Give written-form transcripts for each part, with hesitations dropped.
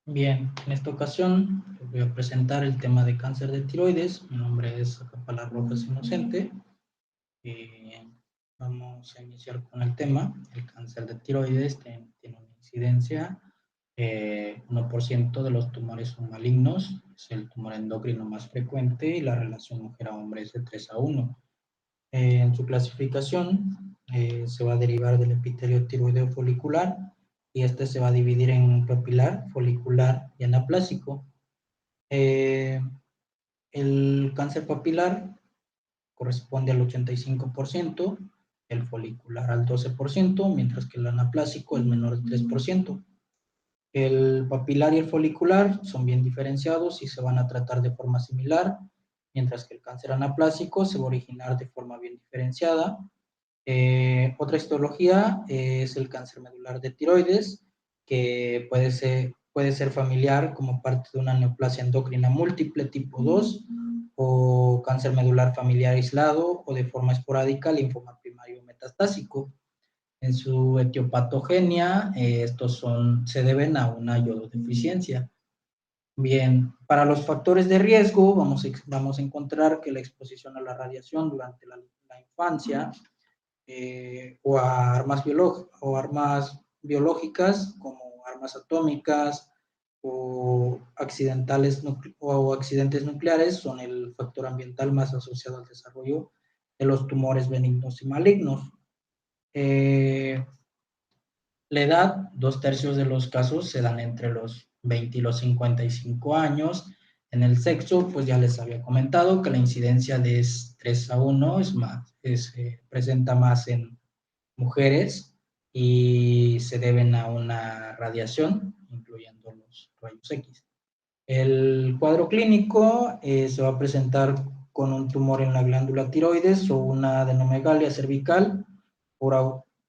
Bien, en esta ocasión les voy a presentar el tema de cáncer de tiroides. Mi nombre es Acapala Rojas Inocente. Vamos a iniciar con el tema. El cáncer de tiroides tiene una incidencia. 1% de los tumores son malignos. Es el tumor endocrino más frecuente y la relación mujer a hombre es de 3 a 1. En su clasificación se va a derivar del epitelio tiroideo folicular y este se va a dividir en papilar, folicular y anaplásico. El cáncer papilar corresponde al 85%, el folicular al 12%, mientras que el anaplásico es menor del 3%. El papilar y el folicular son bien diferenciados y se van a tratar de forma similar, mientras que el cáncer anaplásico se va a originar de forma bien diferenciada. Otra histología es el cáncer medular de tiroides, que puede ser familiar como parte de una neoplasia endocrina múltiple tipo 2, o cáncer medular familiar aislado, o de forma esporádica linfoma primario metastásico. En su etiopatogenia, estos se deben a una iododeficiencia. Bien, para los factores de riesgo, vamos a encontrar que la exposición a la radiación durante la infancia, o a armas biológicas como armas atómicas o accidentes nucleares son el factor ambiental más asociado al desarrollo de los tumores benignos y malignos. La edad, 2/3 de los casos se dan entre los 20 y los 55 años. En el sexo, pues ya les había comentado que la incidencia de 3 a 1 presenta más en mujeres y se deben a una radiación, incluyendo los rayos X. El cuadro clínico se va a presentar con un tumor en la glándula tiroides o una adenomegalia cervical por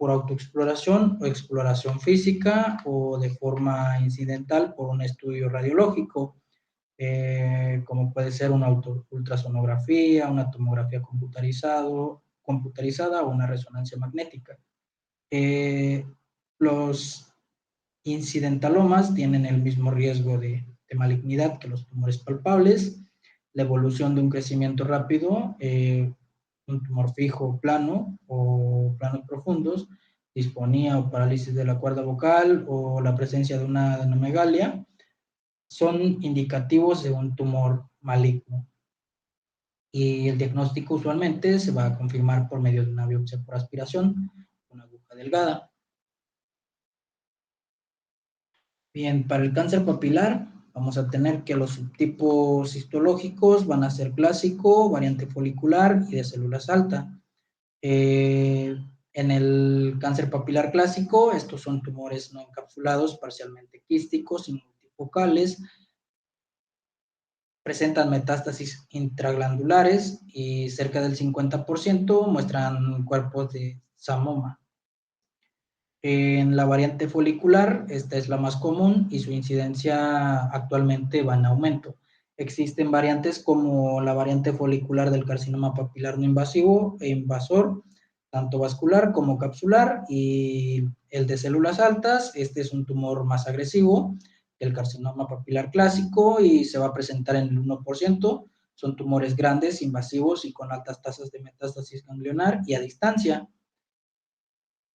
autoexploración o exploración física o de forma incidental por un estudio radiológico, como puede ser una ultrasonografía, una tomografía computarizada o una resonancia magnética. Los incidentalomas tienen el mismo riesgo de malignidad que los tumores palpables. La evolución de un crecimiento rápido, un tumor fijo plano o planos profundos, disfonía o parálisis de la cuerda vocal o la presencia de una adenomegalia son indicativos de un tumor maligno. Y el diagnóstico usualmente se va a confirmar por medio de una biopsia por aspiración, una aguja delgada. Bien, para el cáncer papilar vamos a tener que los subtipos histológicos van a ser clásico, variante folicular y de células alta. En el cáncer papilar clásico, estos son tumores no encapsulados, parcialmente quísticos y multifocales. Presentan metástasis intraglandulares y cerca del 50% muestran cuerpos de samoma. En la variante folicular, esta es la más común y su incidencia actualmente va en aumento. Existen variantes como la variante folicular del carcinoma papilar no invasivo e invasor, tanto vascular como capsular, y el de células altas, este es un tumor más agresivo, el carcinoma papilar clásico, y se va a presentar en el 1%, son tumores grandes, invasivos y con altas tasas de metástasis ganglionar y a distancia.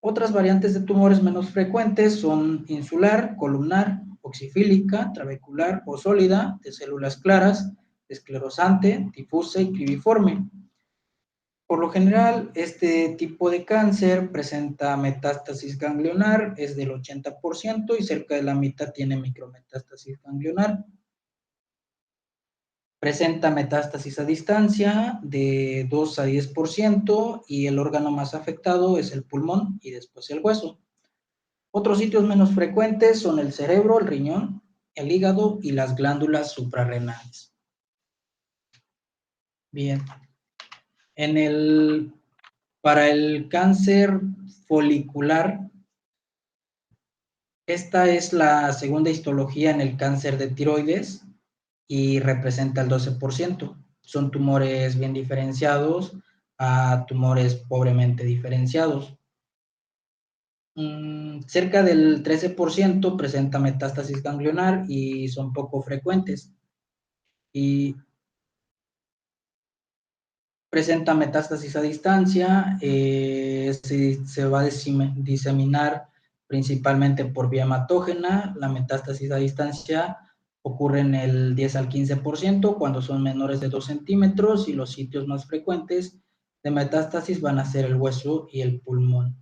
Otras variantes de tumores menos frecuentes son insular, columnar, oxifílica, trabecular o sólida, de células claras, esclerosante, difusa y cribiforme. Por lo general, este tipo de cáncer presenta metástasis ganglionar, es del 80% y cerca de la mitad tiene micrometástasis ganglionar. Presenta metástasis a distancia de 2 a 10% y el órgano más afectado es el pulmón y después el hueso. Otros sitios menos frecuentes son el cerebro, el riñón, el hígado y las glándulas suprarrenales. Bien. Para el cáncer folicular, esta es la segunda histología en el cáncer de tiroides. y representa el 12%. Son tumores bien diferenciados a tumores pobremente diferenciados. Cerca del 13% presenta metástasis ganglionar y son poco frecuentes. Y presenta metástasis a distancia, se va a diseminar principalmente por vía hematógena. La metástasis a distancia ocurre en el 10 al 15% cuando son menores de 2 centímetros y los sitios más frecuentes de metástasis van a ser el hueso y el pulmón.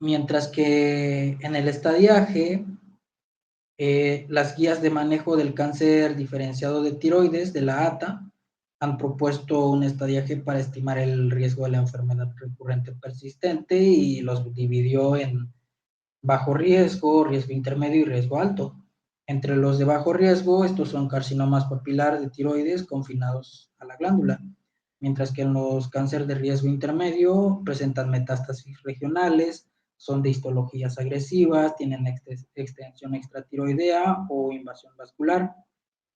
Mientras que en el estadiaje, las guías de manejo del cáncer diferenciado de tiroides de la ATA han propuesto un estadiaje para estimar el riesgo de la enfermedad recurrente persistente y los dividió en bajo riesgo, riesgo intermedio y riesgo alto. Entre los de bajo riesgo, estos son carcinomas papilar de tiroides confinados a la glándula, mientras que en los cánceres de riesgo intermedio presentan metástasis regionales, son de histologías agresivas, tienen extensión extratiroidea o invasión vascular,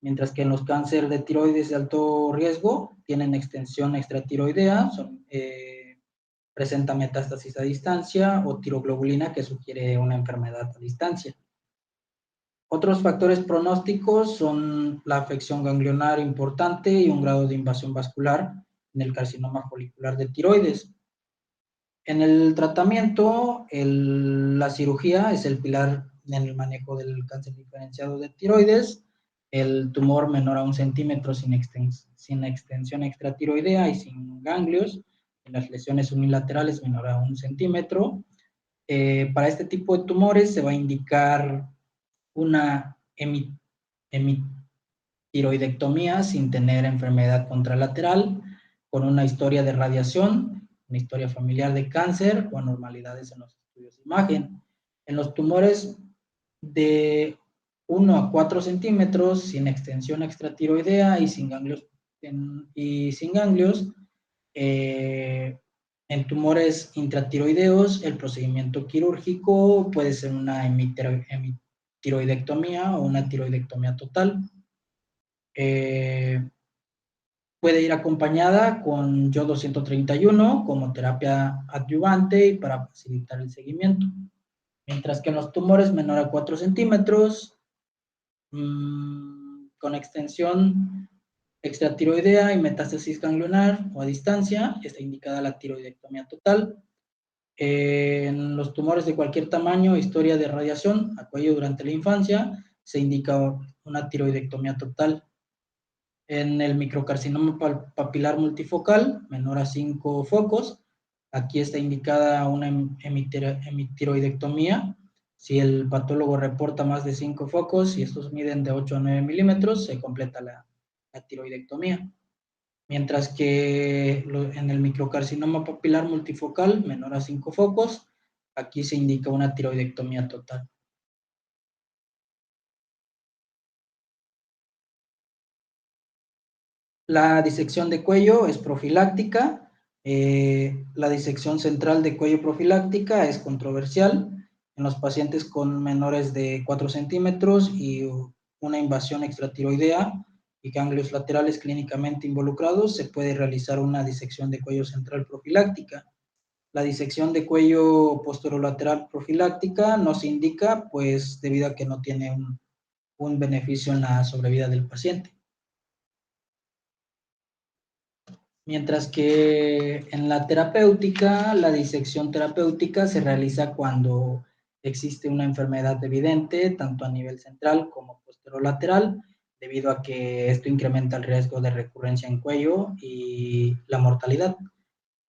mientras que en los cánceres de tiroides de alto riesgo tienen extensión extratiroidea, presenta metástasis a distancia o tiroglobulina que sugiere una enfermedad a distancia. Otros factores pronósticos son la afección ganglionar importante y un grado de invasión vascular en el carcinoma folicular de tiroides. En el tratamiento, la cirugía es el pilar en el manejo del cáncer diferenciado de tiroides. El tumor menor a 1 centímetro sin extensión extratiroidea y sin ganglios. En las lesiones unilaterales menor a 1 centímetro. Para este tipo de tumores se va a indicar una hemitiroidectomía sin tener enfermedad contralateral, con una historia de radiación, una historia familiar de cáncer o anormalidades en los estudios de imagen. En los tumores de 1 a 4 centímetros sin extensión extratiroidea y sin ganglios, en tumores intratiroideos, el procedimiento quirúrgico puede ser una hemitiroidectomía o una tiroidectomía total. Puede ir acompañada con yodo 131 como terapia adyuvante y para facilitar el seguimiento. Mientras que en los tumores menor a 4 centímetros, con extensión extratiroidea y metástasis ganglionar o a distancia, está indicada la tiroidectomía total. En los tumores de cualquier tamaño, historia de radiación a cuello durante la infancia, se indica una tiroidectomía total. En el microcarcinoma papilar multifocal, menor a 5 focos, aquí está indicada una hemitiroidectomía. Si el patólogo reporta más de 5 focos y estos miden de 8 a 9 milímetros, se completa la tiroidectomía. Mientras que en el microcarcinoma papilar multifocal, menor a 5 focos, aquí se indica una tiroidectomía total. La disección de cuello es profiláctica. La disección central de cuello profiláctica es controversial en los pacientes con menores de 4 centímetros y una invasión extratiroidea y ganglios laterales clínicamente involucrados. Se puede realizar una disección de cuello central profiláctica. La disección de cuello posterolateral profiláctica no se indica, pues debido a que no tiene un beneficio en la sobrevida del paciente. Mientras que en la terapéutica, la disección terapéutica se realiza cuando existe una enfermedad evidente, tanto a nivel central como posterolateral, debido a que esto incrementa el riesgo de recurrencia en cuello y la mortalidad.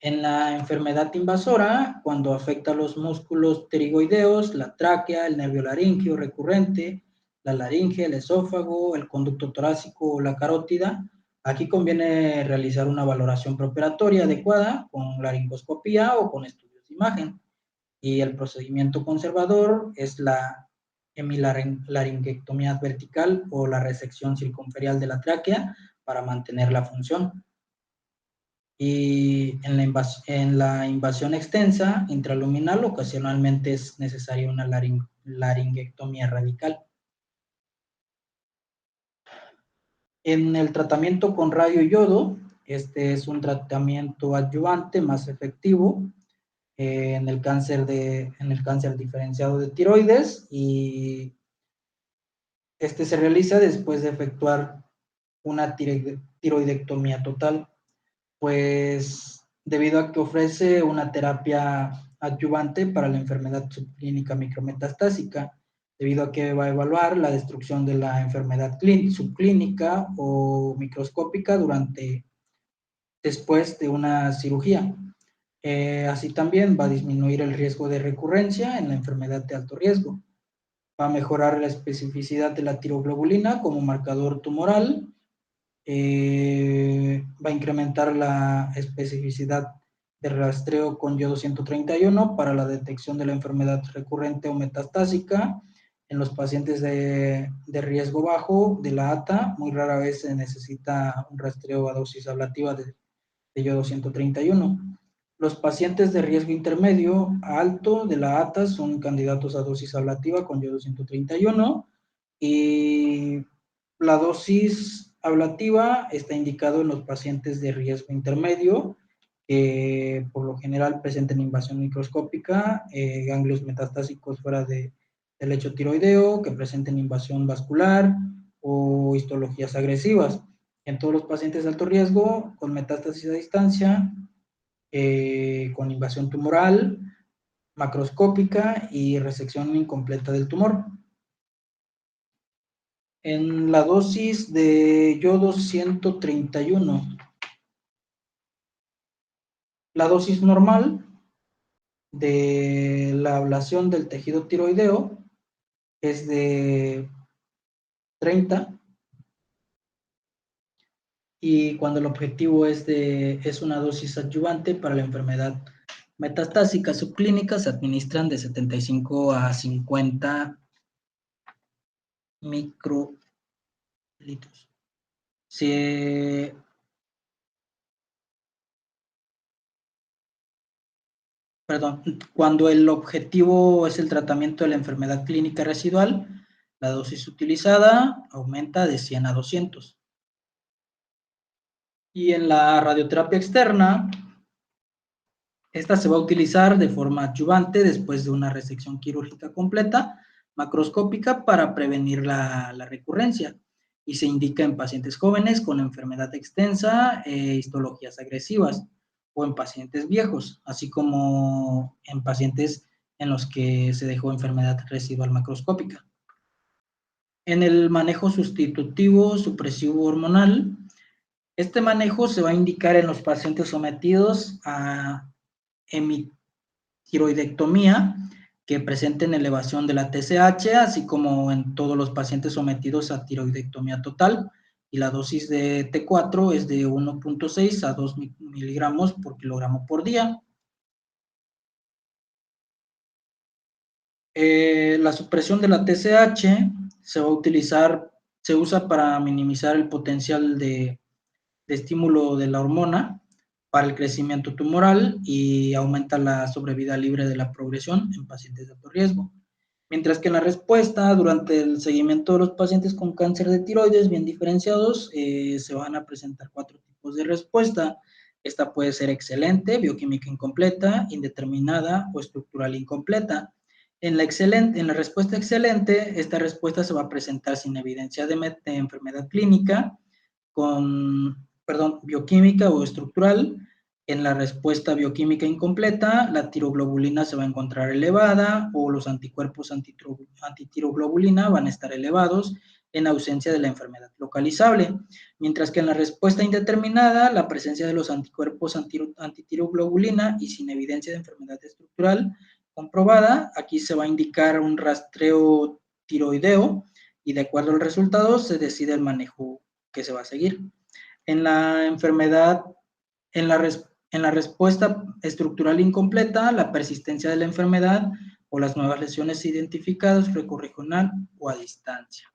En la enfermedad invasora, cuando afecta los músculos pterigoideos, la tráquea, el nervio laríngeo recurrente, la laringe, el esófago, el conducto torácico o la carótida, aquí conviene realizar una valoración preoperatoria adecuada con laringoscopía o con estudios de imagen. Y el procedimiento conservador es la hemilaringectomía vertical o la resección circunferial de la tráquea para mantener la función. Y en la invasión extensa intraluminal ocasionalmente es necesaria una laringectomía radical. En el tratamiento con radioyodo, este es un tratamiento adyuvante más efectivo en el cáncer diferenciado de tiroides, y este se realiza después de efectuar una tiroidectomía total, pues debido a que ofrece una terapia adyuvante para la enfermedad subclínica micrometastásica, debido a que va a evaluar la destrucción de la enfermedad subclínica o microscópica después de una cirugía. Así también va a disminuir el riesgo de recurrencia en la enfermedad de alto riesgo. Va a mejorar la especificidad de la tiroglobulina como marcador tumoral. Va a incrementar la especificidad de rastreo con yodo 131 para la detección de la enfermedad recurrente o metastásica en los pacientes de riesgo bajo de la ATA. Muy rara vez se necesita un rastreo a dosis ablativa de yodo 131. Los pacientes de riesgo intermedio a alto de la ATA son candidatos a dosis ablativa con yodo 131, y la dosis ablativa está indicado en los pacientes de riesgo intermedio que por lo general presenten invasión microscópica, ganglios metastásicos fuera del lecho tiroideo, que presenten invasión vascular o histologías agresivas. En todos los pacientes de alto riesgo con metástasis a distancia, con invasión tumoral, macroscópica y resección incompleta del tumor. En la dosis de yodo 131, la dosis normal de la ablación del tejido tiroideo es de 30, y cuando el objetivo es una dosis adyuvante para la enfermedad metastásica subclínica, se administran de 75 a 50 microlitros. Cuando el objetivo es el tratamiento de la enfermedad clínica residual, la dosis utilizada aumenta de 100 a 200. Y en la radioterapia externa, esta se va a utilizar de forma adyuvante después de una resección quirúrgica completa, macroscópica, para prevenir la recurrencia, y se indica en pacientes jóvenes con enfermedad extensa e histologías agresivas, o en pacientes viejos, así como en pacientes en los que se dejó enfermedad residual macroscópica. En el manejo sustitutivo supresivo hormonal, este manejo se va a indicar en los pacientes sometidos a hemitiroidectomía que presenten elevación de la TSH, así como en todos los pacientes sometidos a tiroidectomía total, y la dosis de T4 es de 1.6 a 2 miligramos por kilogramo por día. La supresión de la TSH se usa para minimizar el potencial de estímulo de la hormona para el crecimiento tumoral y aumenta la sobrevida libre de la progresión en pacientes de alto riesgo. Mientras que en la respuesta, durante el seguimiento de los pacientes con cáncer de tiroides bien diferenciados, se van a presentar 4 tipos de respuesta. Esta puede ser excelente, bioquímica incompleta, indeterminada o estructural incompleta. En la respuesta excelente, esta respuesta se va a presentar sin evidencia de enfermedad clínica, bioquímica o estructural. En la respuesta bioquímica incompleta, la tiroglobulina se va a encontrar elevada, o los anticuerpos antitiroglobulina van a estar elevados en ausencia de la enfermedad localizable. Mientras que en la respuesta indeterminada, la presencia de los anticuerpos antitiroglobulina y sin evidencia de enfermedad estructural comprobada, aquí se va a indicar un rastreo tiroideo, y de acuerdo al resultado se decide el manejo que se va a seguir. En la enfermedad, en la respuesta estructural incompleta, la persistencia de la enfermedad o las nuevas lesiones identificadas regional o a distancia.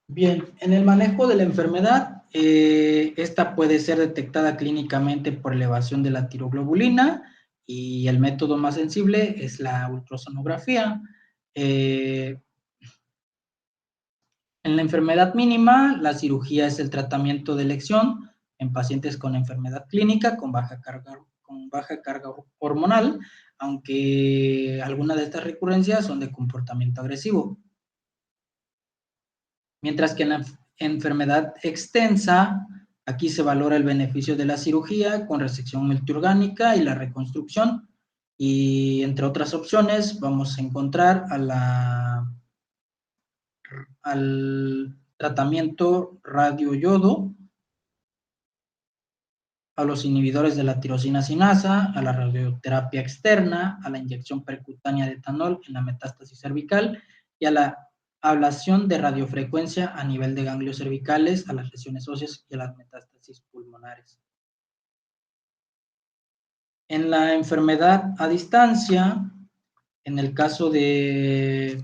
Bien, en el manejo de la enfermedad, esta puede ser detectada clínicamente por elevación de la tiroglobulina y el método más sensible es la ultrasonografía. En la enfermedad mínima, la cirugía es el tratamiento de elección en pacientes con enfermedad clínica con baja carga hormonal, aunque algunas de estas recurrencias son de comportamiento agresivo. Mientras que en la enfermedad extensa, aquí se valora el beneficio de la cirugía con resección multiorgánica y la reconstrucción. Y entre otras opciones, vamos a encontrar al tratamiento radioyodo, a los inhibidores de la tirosina sinasa, a la radioterapia externa, a la inyección percutánea de etanol en la metástasis cervical y a la ablación de radiofrecuencia a nivel de ganglios cervicales, a las lesiones óseas y a las metástasis pulmonares. En la enfermedad a distancia, en el caso de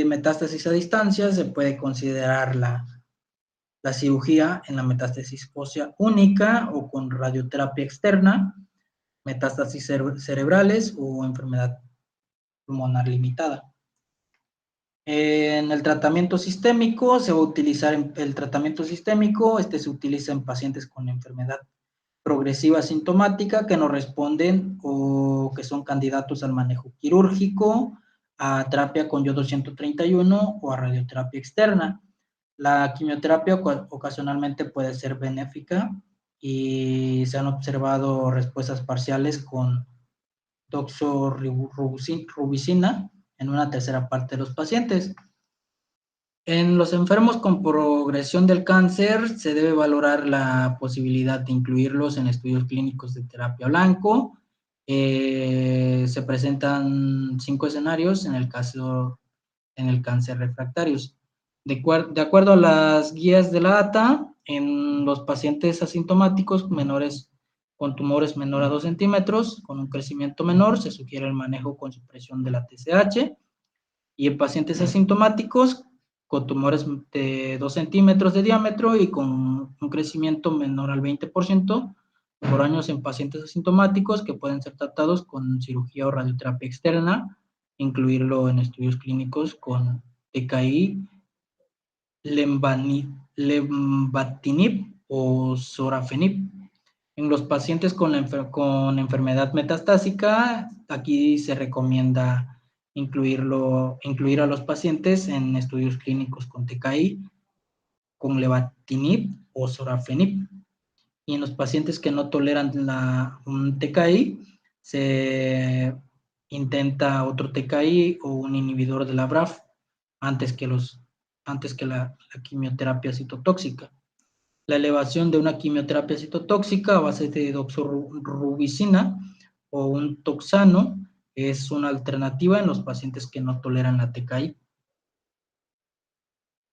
metástasis a distancia, se puede considerar la cirugía en la metástasis ósea única o con radioterapia externa, metástasis cerebrales o enfermedad pulmonar limitada. En el tratamiento sistémico se va a utilizar el tratamiento sistémico, se utiliza en pacientes con enfermedad progresiva sintomática que no responden o que son candidatos al manejo quirúrgico, a terapia con yodo 131 o a radioterapia externa. La quimioterapia ocasionalmente puede ser benéfica y se han observado respuestas parciales con doxorubicina en una tercera parte de los pacientes. En los enfermos con progresión del cáncer se debe valorar la posibilidad de incluirlos en estudios clínicos de terapia blanco. Se presentan 5 escenarios en el cáncer refractarios. De acuerdo a las guías de la ATA, en los pacientes asintomáticos menores con tumores menor a 2 centímetros, con un crecimiento menor, se sugiere el manejo con supresión de la TSH, y en pacientes asintomáticos con tumores de 2 centímetros de diámetro y con un crecimiento menor al 20% por años en pacientes asintomáticos que pueden ser tratados con cirugía o radioterapia externa, incluirlo en estudios clínicos con TKI, lenvatinib o sorafenib. En los pacientes con enfermedad metastásica, aquí se recomienda incluir a los pacientes en estudios clínicos con TKI, con lenvatinib o sorafenib. Y en los pacientes que no toleran un TKI, se intenta otro TKI o un inhibidor de la BRAF antes que la quimioterapia citotóxica. La elevación de una quimioterapia citotóxica a base de doxorubicina o un toxano es una alternativa en los pacientes que no toleran la TKI.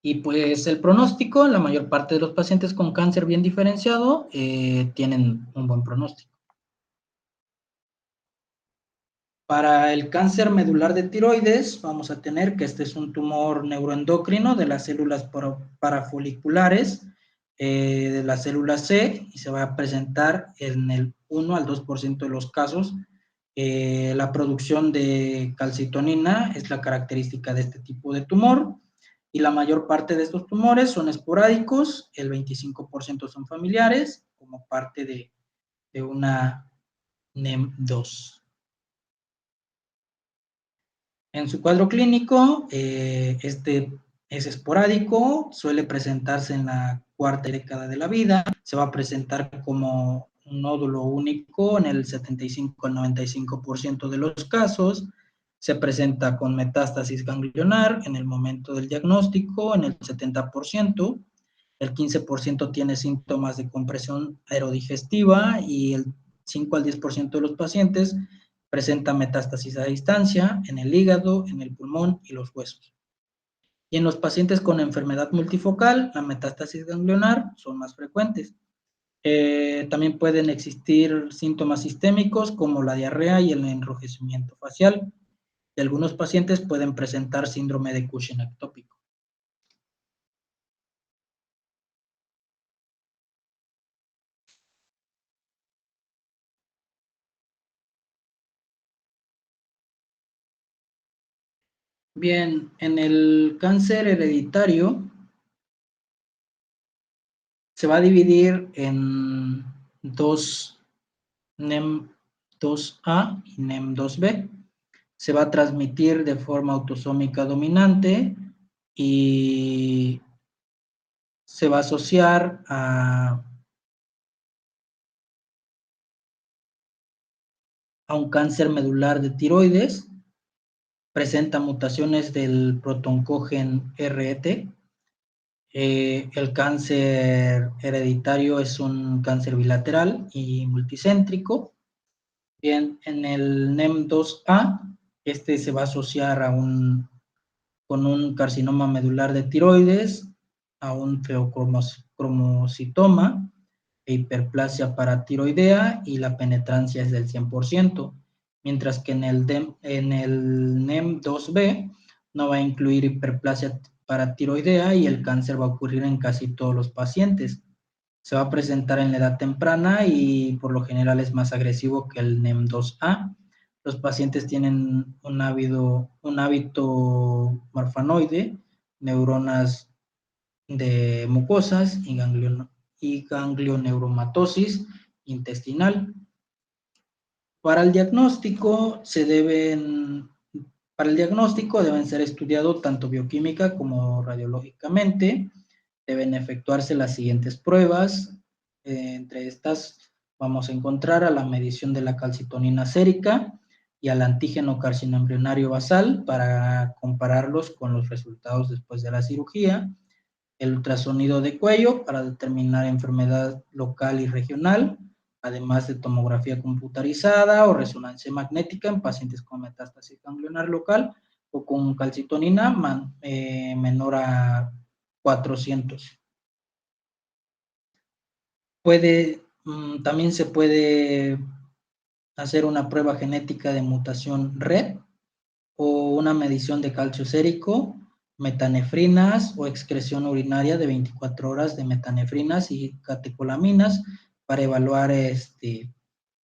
Y pues el pronóstico, la mayor parte de los pacientes con cáncer bien diferenciado tienen un buen pronóstico. Para el cáncer medular de tiroides, vamos a tener que este es un tumor neuroendocrino de las células parafoliculares, de la célula C, y se va a presentar en el 1 al 2% de los casos. La producción de calcitonina es la característica de este tipo de tumor, y la mayor parte de estos tumores son esporádicos, el 25% son familiares, como parte de una NEM2. En su cuadro clínico, este es esporádico, suele presentarse en la cuarta década de la vida, se va a presentar como un nódulo único en el 75 al 95% de los casos, se presenta con metástasis ganglionar en el momento del diagnóstico en el 70%, el 15% tiene síntomas de compresión aerodigestiva y el 5 al 10% de los pacientes presenta metástasis a distancia en el hígado, en el pulmón y los huesos. Y en los pacientes con enfermedad multifocal, la metástasis ganglionar son más frecuentes. También pueden existir síntomas sistémicos como la diarrea y el enrojecimiento facial. y algunos pacientes pueden presentar síndrome de Cushing ectópico. Bien, en el cáncer hereditario se va a dividir en dos NEM2A y NEM2B. Se va a transmitir de forma autosómica dominante y se va a asociar a un cáncer medular de tiroides, presenta mutaciones del protoncogen RET. El cáncer hereditario es un cáncer bilateral y multicéntrico. Bien, en el NEM2A, este se va a asociar con un carcinoma medular de tiroides, a un feocromocitoma, e hiperplasia paratiroidea, y la penetrancia es del 100%, mientras que en el NEM2B no va a incluir hiperplasia paratiroidea y el cáncer va a ocurrir en casi todos los pacientes. Se va a presentar en la edad temprana y por lo general es más agresivo que el NEM2A. Los pacientes tienen un hábito morfanoide, neuronas de mucosas y ganglioneuromatosis intestinal. Para el diagnóstico deben ser estudiados tanto bioquímica como radiológicamente. Deben efectuarse las siguientes pruebas. Entre estas vamos a encontrar a la medición de la calcitonina sérica y al antígeno carcinoembrionario basal para compararlos con los resultados después de la cirugía. El ultrasonido de cuello para determinar enfermedad local y regional, además de tomografía computarizada o resonancia magnética en pacientes con metástasis ganglionar local o con calcitonina menor a 400. También se puede hacer una prueba genética de mutación RET o una medición de calcio sérico, metanefrinas o excreción urinaria de 24 horas de metanefrinas y catecolaminas para evaluar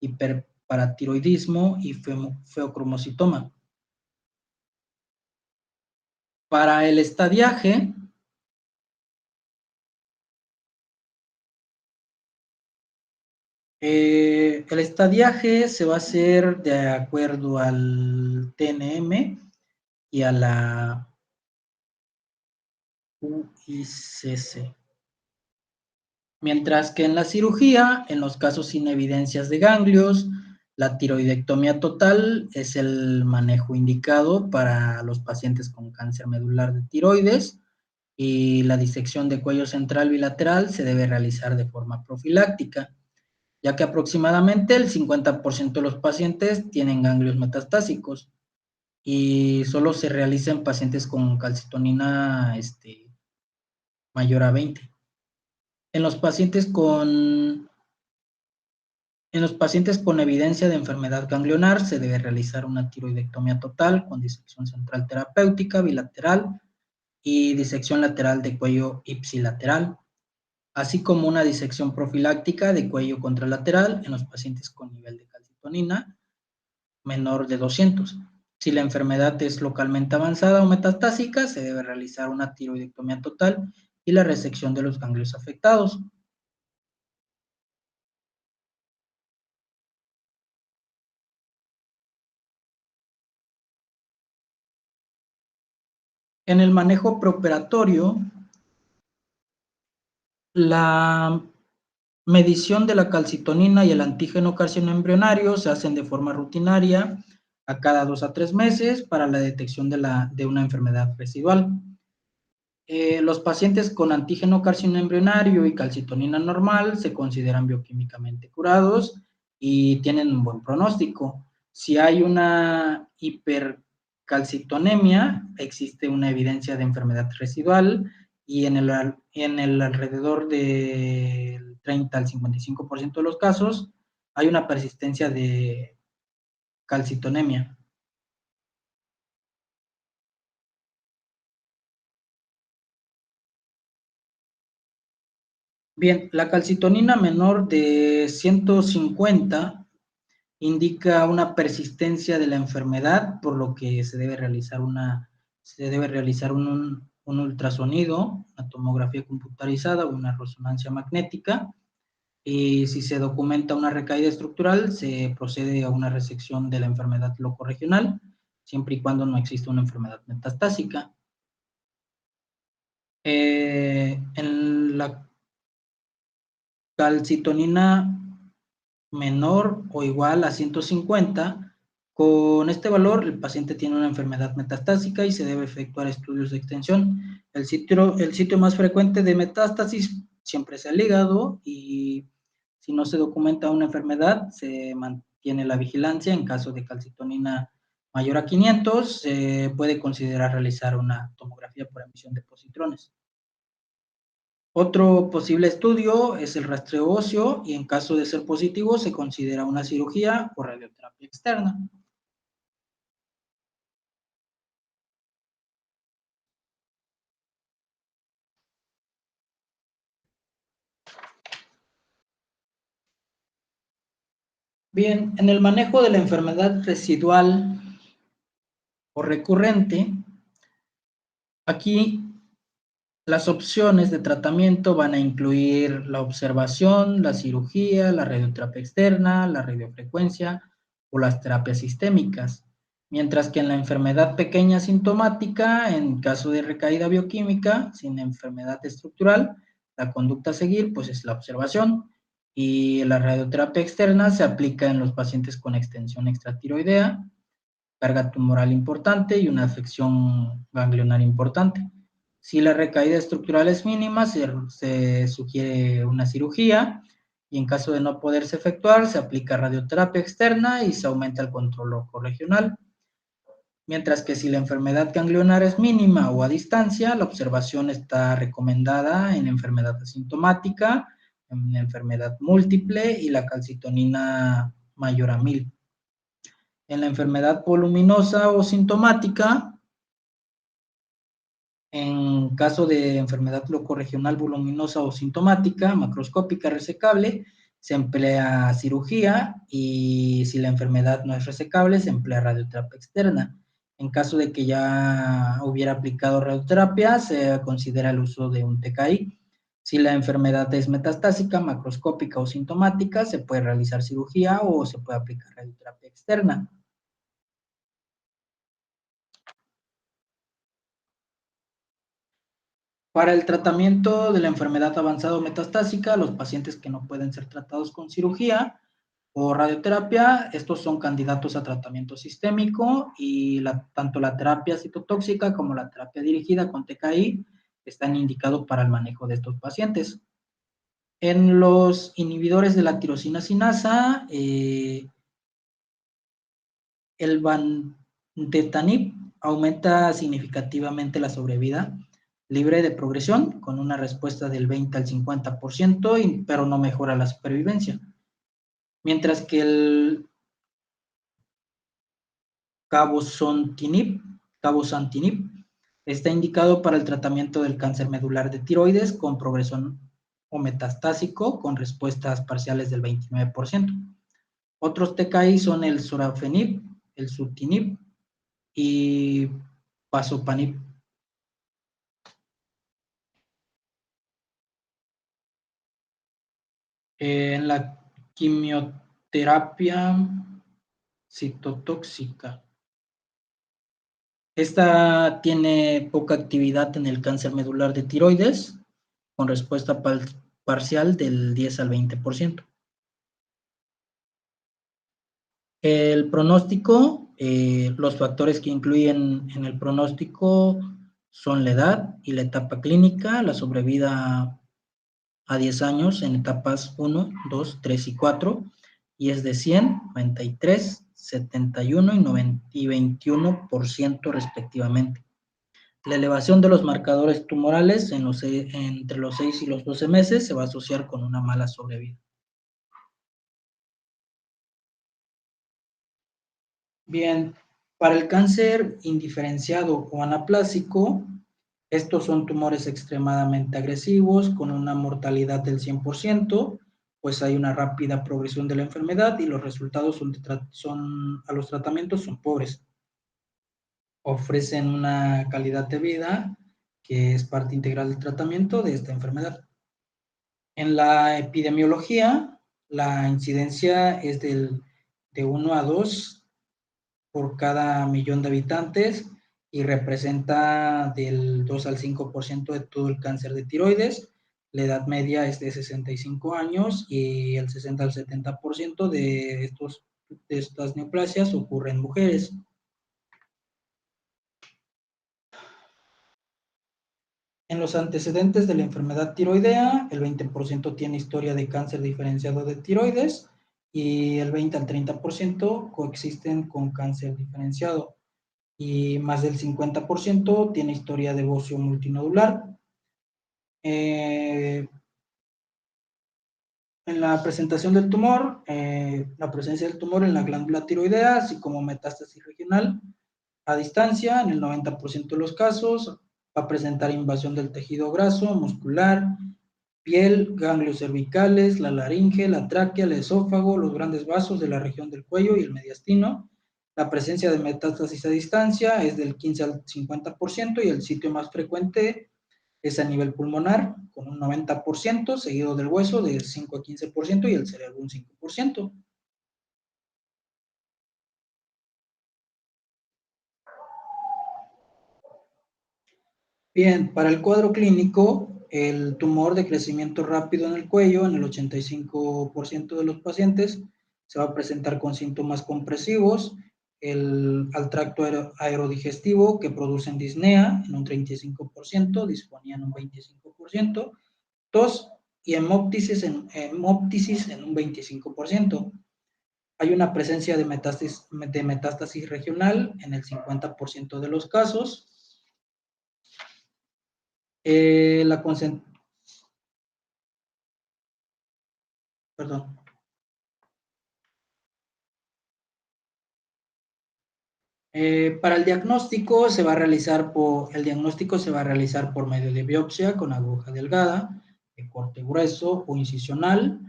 hiperparatiroidismo y feocromocitoma. Para el estadiaje, el estadiaje se va a hacer de acuerdo al TNM y a la UICC. Mientras que en la cirugía, en los casos sin evidencias de ganglios, la tiroidectomía total es el manejo indicado para los pacientes con cáncer medular de tiroides, y la disección de cuello central bilateral se debe realizar de forma profiláctica, ya que aproximadamente el 50% de los pacientes tienen ganglios metastásicos y solo se realiza en pacientes con calcitonina mayor a 20. En los pacientes con evidencia de enfermedad ganglionar se debe realizar una tiroidectomía total con disección central terapéutica bilateral y disección lateral de cuello ipsilateral, así como una disección profiláctica de cuello contralateral en los pacientes con nivel de calcitonina menor de 200. Si la enfermedad es localmente avanzada o metastásica, se debe realizar una tiroidectomía total y la resección de los ganglios afectados. En el manejo preoperatorio, la medición de la calcitonina y el antígeno carcinoembrionario se hacen de forma rutinaria a cada 2 a 3 meses para la detección de una enfermedad residual. Los pacientes con antígeno carcinoembrionario y calcitonina normal se consideran bioquímicamente curados y tienen un buen pronóstico. Si hay una hipercalcitonemia, existe una evidencia de enfermedad residual y en el alrededor del 30 al 55% de los casos hay una persistencia de calcitonemia. Bien, la calcitonina menor de 150 indica una persistencia de la enfermedad, por lo que se debe realizar un ultrasonido, una tomografía computarizada o una resonancia magnética. Y si se documenta una recaída estructural, se procede a una resección de la enfermedad locorregional, siempre y cuando no exista una enfermedad metastásica. En la calcitonina menor o igual a 150, con este valor el paciente tiene una enfermedad metastásica y se debe efectuar estudios de extensión. El sitio más frecuente de metástasis siempre es el hígado, y si no se documenta una enfermedad, se mantiene la vigilancia. En caso de calcitonina mayor a 500, se puede considerar realizar una tomografía por emisión de positrones. Otro posible estudio es el rastreo óseo, y en caso de ser positivo se considera una cirugía o radioterapia externa. Bien, en el manejo de la enfermedad residual o recurrente, aquí las opciones de tratamiento van a incluir la observación, la cirugía, la radioterapia externa, la radiofrecuencia o las terapias sistémicas. Mientras que en la enfermedad pequeña sintomática, en caso de recaída bioquímica, sin enfermedad estructural, la conducta a seguir pues es la observación, y la radioterapia externa se aplica en los pacientes con extensión extratiroidea, carga tumoral importante y una afección ganglionar importante. Si la recaída estructural es mínima, se sugiere una cirugía, y en caso de no poderse efectuar, se aplica radioterapia externa y se aumenta el control ocorregional. Mientras que si la enfermedad ganglionar es mínima o a distancia, la observación está recomendada en enfermedad asintomática, en enfermedad múltiple y la calcitonina mayor a 1000. En la enfermedad voluminosa o sintomática, en caso de enfermedad locorregional voluminosa o sintomática, macroscópica resecable, se emplea cirugía, y si la enfermedad no es resecable, se emplea radioterapia externa. En caso de que ya hubiera aplicado radioterapia, se considera el uso de un TKI. Si la enfermedad es metastásica, macroscópica o sintomática, se puede realizar cirugía o se puede aplicar radioterapia externa. Para el tratamiento de la enfermedad avanzada o metastásica, los pacientes que no pueden ser tratados con cirugía o radioterapia, estos son candidatos a tratamiento sistémico, y tanto la terapia citotóxica como la terapia dirigida con TKI están indicados para el manejo de estos pacientes. En los inhibidores de la tirosina sinasa, el vandetanib aumenta significativamente la sobrevida libre de progresión, con una respuesta del 20 al 50%, pero no mejora la supervivencia. Mientras que el cabozantinib está indicado para el tratamiento del cáncer medular de tiroides con progresión o metastásico, con respuestas parciales del 29%. Otros TKI son el sorafenib, el sutinib y pazopanib. En la quimioterapia citotóxica, esta tiene poca actividad en el cáncer medular de tiroides, con respuesta parcial del 10 al 20%. El pronóstico, los factores que incluyen en el pronóstico son la edad y la etapa clínica, la sobrevida a 10 años en etapas 1, 2, 3 y 4, y es de 100, 93, 71 y 21% respectivamente. La elevación de los marcadores tumorales entre los 6 y los 12 meses se va a asociar con una mala sobrevida. Bien, para el cáncer indiferenciado o anaplásico, Estos son tumores extremadamente agresivos, con una mortalidad del 100%, pues hay una rápida progresión de la enfermedad y los resultados a los tratamientos son pobres. Ofrecen una calidad de vida que es parte integral del tratamiento de esta enfermedad. En la epidemiología, la incidencia es de 1 a 2 por cada millón de habitantes y representa del 2 al 5% de todo el cáncer de tiroides. La edad media es de 65 años y el 60 al 70% de estas neoplasias ocurre en mujeres. En los antecedentes de la enfermedad tiroidea, el 20% tiene historia de cáncer diferenciado de tiroides y el 20 al 30% coexisten con cáncer diferenciado y más del 50% tiene historia de bocio multinodular. En la presentación del tumor, la presencia del tumor en la glándula tiroidea, así como metástasis regional a distancia, en el 90% de los casos, va a presentar invasión del tejido graso, muscular, piel, ganglios cervicales, la laringe, la tráquea, el esófago, los grandes vasos de la región del cuello y el mediastino. La presencia de metástasis a distancia es del 15 al 50% y el sitio más frecuente es a nivel pulmonar, con un 90%, seguido del hueso de 5 a 15% y el cerebro un 5%. Bien, para el cuadro clínico, el tumor de crecimiento rápido en el cuello, en el 85% de los pacientes, se va a presentar con síntomas compresivos, al tracto aerodigestivo que producen disnea en un 35%, disfonía en un 25%, tos y hemóptisis en un 25%. Hay una presencia de metástasis regional en el 50% de los casos. Perdón. Para el diagnóstico se va a realizar por medio de biopsia con aguja delgada, de corte grueso o incisional.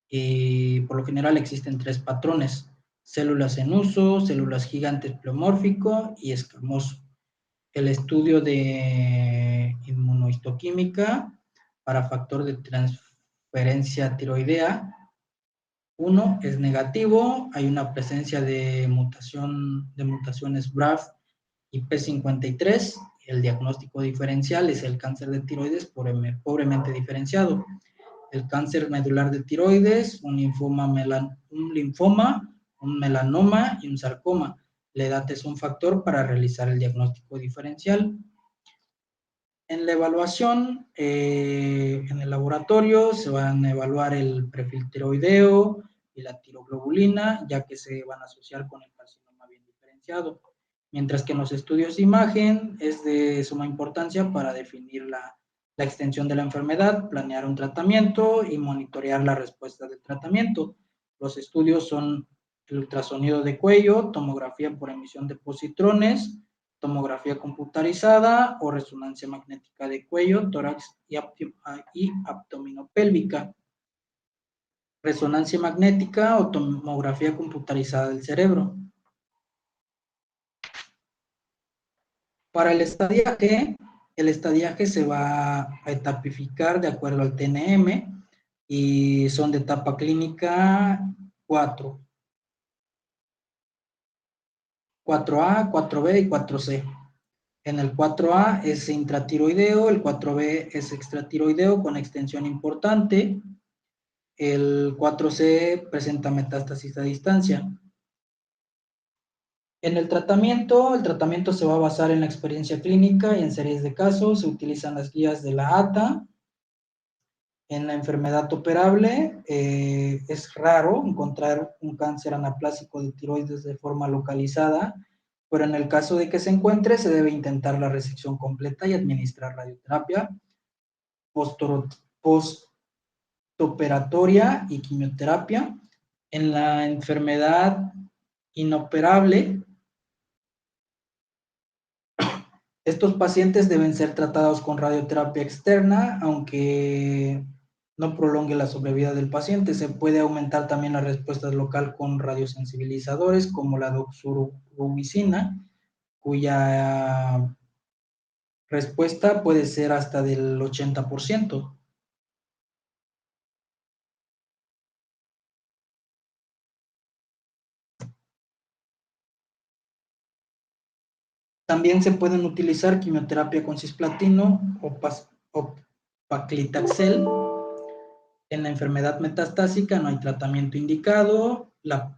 Y por lo general existen 3 patrones: células en uso, células gigantes pleomórfico y escamoso. El estudio de inmunohistoquímica para factor de transferencia tiroidea 1 es negativo, hay una presencia de mutaciones BRAF y P53. El diagnóstico diferencial es el cáncer de tiroides pobremente diferenciado. El cáncer medular de tiroides, un linfoma, un melanoma y un sarcoma. La edad es un factor para realizar el diagnóstico diferencial. En la evaluación, en el laboratorio, se van a evaluar el perfil tiroideo y la tiroglobulina, ya que se van a asociar con el carcinoma bien diferenciado. Mientras que en los estudios de imagen es de suma importancia para definir la extensión de la enfermedad, planear un tratamiento y monitorear la respuesta del tratamiento. Los estudios son el ultrasonido de cuello, tomografía por emisión de positrones, tomografía computarizada o resonancia magnética de cuello, tórax y abdominopélvica, resonancia magnética o tomografía computarizada del cerebro. Para el estadiaje se va a etapificar de acuerdo al TNM y son de etapa clínica 4. 4A, 4B y 4C. En el 4A es intratiroideo, el 4B es extratiroideo con extensión importante, el 4C presenta metástasis a distancia. En el tratamiento se va a basar en la experiencia clínica y en series de casos. Se utilizan las guías de la ATA. En la enfermedad operable es raro encontrar un cáncer anaplásico de tiroides de forma localizada, pero en el caso de que se encuentre, se debe intentar la resección completa y administrar radioterapia postoperatoria y quimioterapia. En la enfermedad inoperable, Estos pacientes deben ser tratados con radioterapia externa, aunque no prolongue la sobrevida del paciente. Se puede aumentar también la respuesta local con radiosensibilizadores como la doxorubicina, cuya respuesta puede ser hasta del 80%. También se pueden utilizar quimioterapia con cisplatino o paclitaxel. En la enfermedad metastásica no hay tratamiento indicado. La